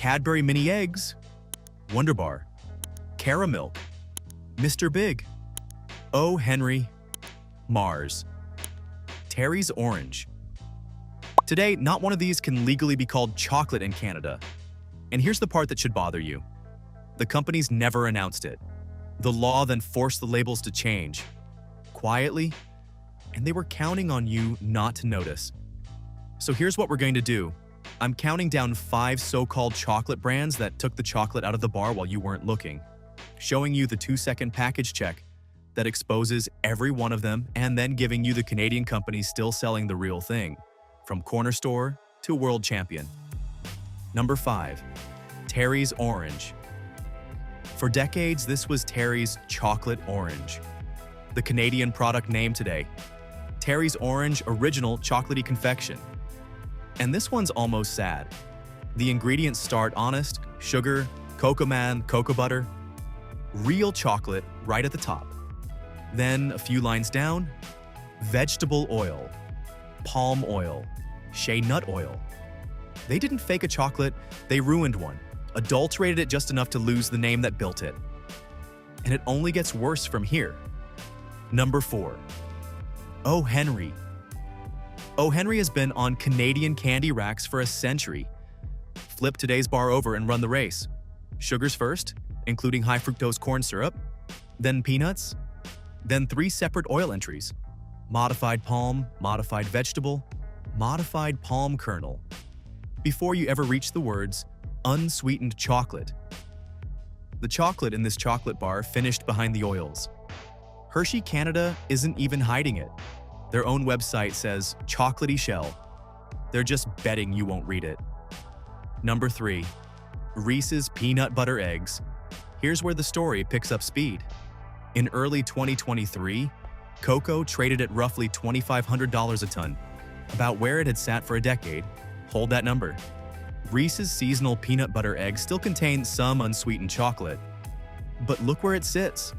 Cadbury mini eggs, Wonder Bar, Caramilk, Mr. Big, O. Henry, Mars, Terry's Orange. Today, not one of these can legally be called chocolate in Canada. And here's the part that should bother you. The companies never announced it. The law then forced the labels to change, quietly, and they were counting on you not to notice. So here's what we're going to do. I'm counting down 5 so-called chocolate brands that took the chocolate out of the bar while you weren't looking, showing you the 2-second package check that exposes every one of them, and then giving you the Canadian companies still selling the real thing, from corner store to world champion. Number 5. Terry's Orange. For decades, this was Terry's Chocolate Orange, the Canadian product name today. Terry's Orange Original Chocolatey Confection. And this one's almost sad. The ingredients start honest: sugar, cocoa man, cocoa butter, real chocolate right at the top. Then, a few lines down, vegetable oil, palm oil, shea nut oil. They didn't fake a chocolate, they ruined one, adulterated it just enough to lose the name that built it. And it only gets worse from here. Number 4. O. Henry. O. Henry has been on Canadian candy racks for a century. Flip today's bar over and run the race. Sugars first, including high fructose corn syrup, then peanuts, then 3 separate oil entries: modified palm, modified vegetable, modified palm kernel, before you ever reach the words unsweetened chocolate. The chocolate in this chocolate bar finished behind the oils. Hershey Canada isn't even hiding it. Their own website says chocolatey shell. They're just betting you won't read it. Number 3. Reese's Peanut Butter Eggs. Here's where the story picks up speed. In early 2023, cocoa traded at roughly $2,500 a ton, about where it had sat for a decade. Hold that number. Reese's seasonal peanut butter eggs still contain some unsweetened chocolate. But look where it sits.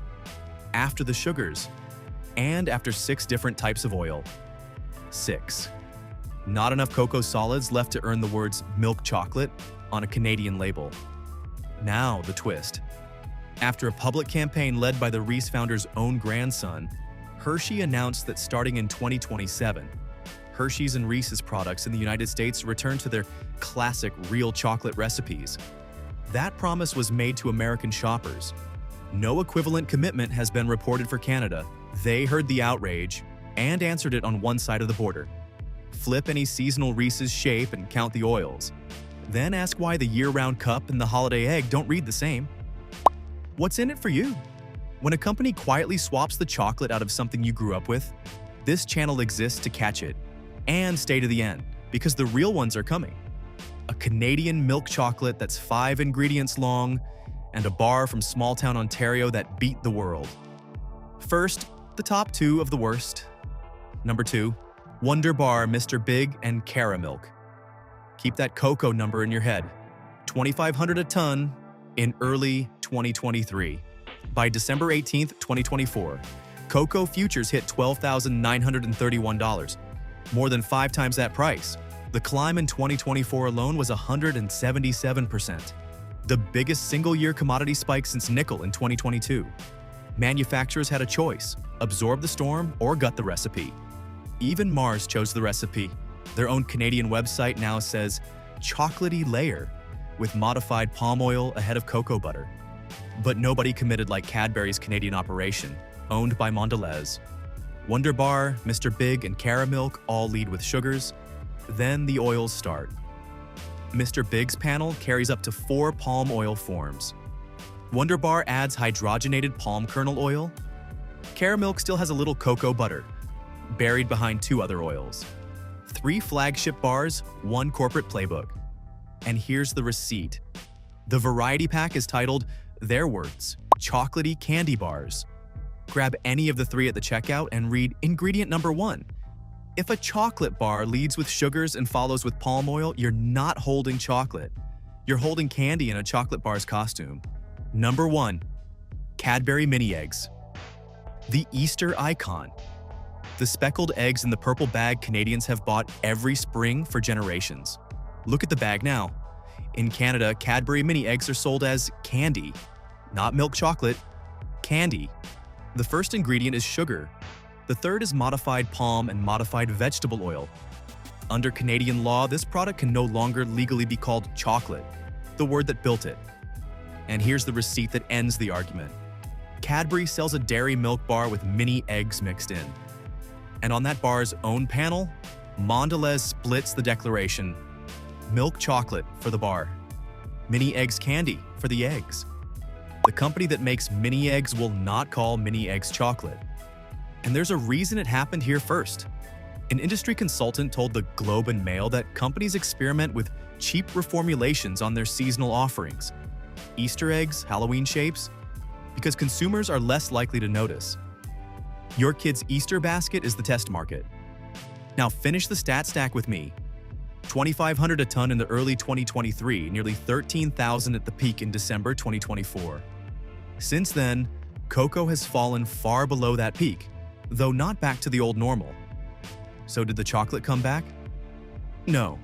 After the sugars, and after 6 different types of oil. 6. Not enough cocoa solids left to earn the words milk chocolate on a Canadian label. Now the twist. After a public campaign led by the Reese founder's own grandson, Hershey announced that starting in 2027, Hershey's and Reese's products in the United States return to their classic real chocolate recipes. That promise was made to American shoppers. No equivalent commitment has been reported for Canada. They heard the outrage and answered it on one side of the border. Flip any seasonal Reese's shape and count the oils. Then ask why the year-round cup and the holiday egg don't read the same. What's in it for you? When a company quietly swaps the chocolate out of something you grew up with, this channel exists to catch it and stay to the end, because the real ones are coming. A Canadian milk chocolate that's 5 ingredients long, and a bar from small-town Ontario that beat the world. First, the top 2 of the worst. Number 2, Wonder Bar, Mr. Big, and Caramilk. Keep that cocoa number in your head. $2,500 a ton in early 2023. By December 18, 2024, cocoa futures hit $12,931, more than 5 times that price. The climb in 2024 alone was 177%. The biggest single-year commodity spike since nickel in 2022. Manufacturers had a choice: absorb the storm or gut the recipe. Even Mars chose the recipe. Their own Canadian website now says chocolatey layer with modified palm oil ahead of cocoa butter. But nobody committed like Cadbury's Canadian operation, owned by Mondelez. Wonder Bar, Mr. Big, and Caramilk all lead with sugars. Then the oils start. Mr. Big's panel carries up to 4 palm oil forms. Wonder Bar adds hydrogenated palm kernel oil. Caramilk still has a little cocoa butter, buried behind 2 other oils. 3 flagship bars, 1 corporate playbook. And here's the receipt. The variety pack is titled, their words, chocolatey candy bars. Grab any of the 3 at the checkout and read ingredient number 1. If a chocolate bar leads with sugars and follows with palm oil, you're not holding chocolate. You're holding candy in a chocolate bar's costume. Number 1. Cadbury mini eggs. The Easter icon. The speckled eggs in the purple bag Canadians have bought every spring for generations. Look at the bag now. In Canada, Cadbury mini eggs are sold as candy, not milk chocolate, candy. The first ingredient is sugar. The third is modified palm and modified vegetable oil. Under Canadian law, this product can no longer legally be called chocolate, the word that built it. And here's the receipt that ends the argument. Cadbury sells a dairy milk bar with mini eggs mixed in. And on that bar's own panel, Mondelez splits the declaration: milk chocolate for the bar, mini eggs candy for the eggs. The company that makes mini eggs will not call mini eggs chocolate. And there's a reason it happened here first. An industry consultant told the Globe and Mail that companies experiment with cheap reformulations on their seasonal offerings, Easter eggs, Halloween shapes, because consumers are less likely to notice. Your kid's Easter basket is the test market. Now finish the stat stack with me. $2,500 a ton in the early 2023, nearly $13,000 at the peak in December 2024. Since then, cocoa has fallen far below that peak, though not back to the old normal. So did the chocolate come back? No.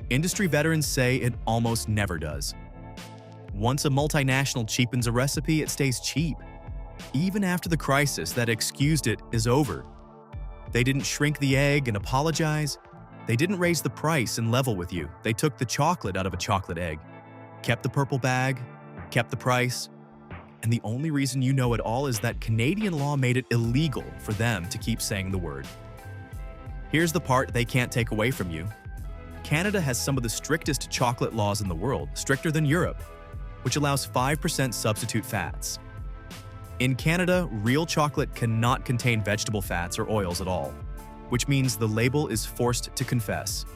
Industry veterans say it almost never does. Once a multinational cheapens a recipe, it stays cheap. Even after the crisis that excused it is over. They didn't shrink the egg and apologize. They didn't raise the price and level with you. They took the chocolate out of a chocolate egg, kept the purple bag, kept the price. And the only reason you know it all is that Canadian law made it illegal for them to keep saying the word. Here's the part they can't take away from you. Canada has some of the strictest chocolate laws in the world, stricter than Europe, which allows 5% substitute fats. In Canada, real chocolate cannot contain vegetable fats or oils at all, which means the label is forced to confess.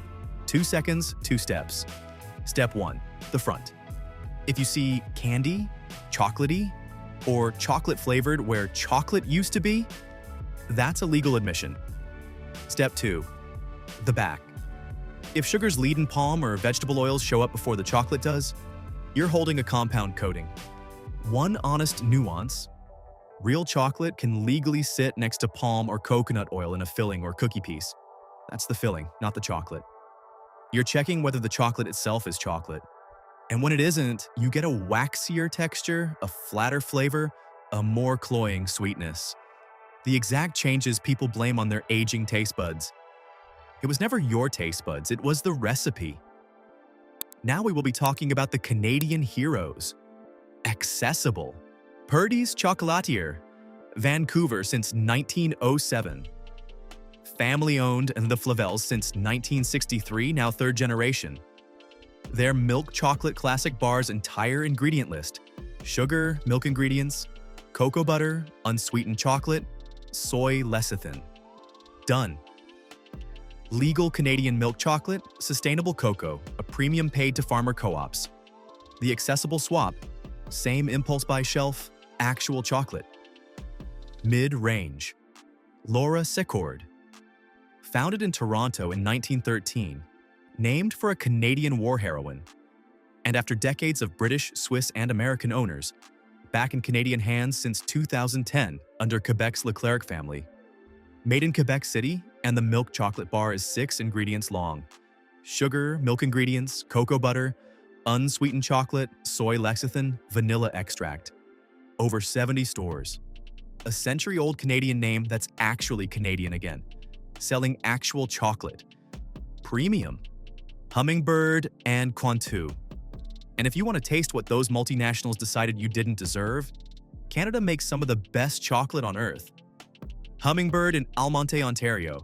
2 seconds, 2 steps. Step 1, the front. If you see candy, chocolatey, or chocolate flavored where chocolate used to be, that's a legal admission. Step 2, the back. If sugars lead in palm or vegetable oils show up before the chocolate does, you're holding a compound coating. One honest nuance: real chocolate can legally sit next to palm or coconut oil in a filling or cookie piece. That's the filling, not the chocolate. You're checking whether the chocolate itself is chocolate. And when it isn't, you get a waxier texture, a flatter flavor, a more cloying sweetness. The exact changes people blame on their aging taste buds. It was never your taste buds, it was the recipe. Now we will be talking about the Canadian heroes. Accessible. Purdy's Chocolatier, Vancouver since 1907. Family-owned and the Flavels since 1963, now third generation. Their milk chocolate classic bar's entire ingredient list: sugar, milk ingredients, cocoa butter, unsweetened chocolate, soy lecithin. Done. Legal Canadian milk chocolate, sustainable cocoa, a premium paid to farmer co-ops. The accessible swap, same impulse buy shelf, actual chocolate. Mid-range. Laura Secord. Founded in Toronto in 1913, named for a Canadian war heroine. And after decades of British, Swiss, and American owners, back in Canadian hands since 2010 under Quebec's Leclerc family. Made in Quebec City, and the milk chocolate bar is 6 ingredients long: sugar, milk ingredients, cocoa butter, unsweetened chocolate, soy lecithin, vanilla extract. Over 70 stores. A century-old Canadian name that's actually Canadian again. Selling actual chocolate. Premium. Hummingbird and Quantu. And if you want to taste what those multinationals decided you didn't deserve, Canada makes some of the best chocolate on earth. Hummingbird in Almonte, Ontario.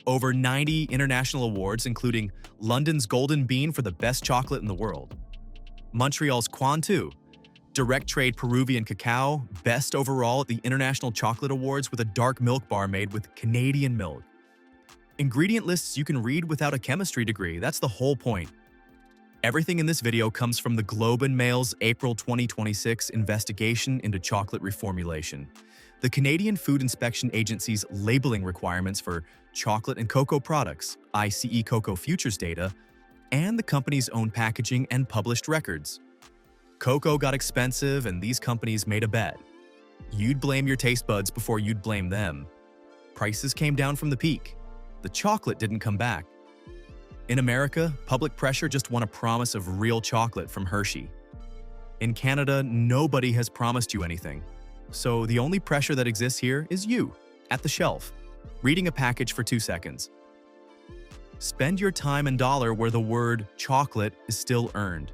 Over 90 international awards, including London's Golden Bean for the best chocolate in the world. Montreal's Quantu. Direct trade Peruvian cacao, best overall at the International Chocolate Awards with a dark milk bar made with Canadian milk. Ingredient lists you can read without a chemistry degree, that's the whole point. Everything in this video comes from the Globe and Mail's April 2026 investigation into chocolate reformulation, the Canadian Food Inspection Agency's labeling requirements for chocolate and cocoa products, ICE Cocoa Futures data, and the company's own packaging and published records. Cocoa got expensive and these companies made a bet. You'd blame your taste buds before you'd blame them. Prices came down from the peak. The chocolate didn't come back. In America, public pressure just won a promise of real chocolate from Hershey. In Canada, nobody has promised you anything. So the only pressure that exists here is you, at the shelf, reading a package for 2 seconds. Spend your time and dollar where the word chocolate is still earned.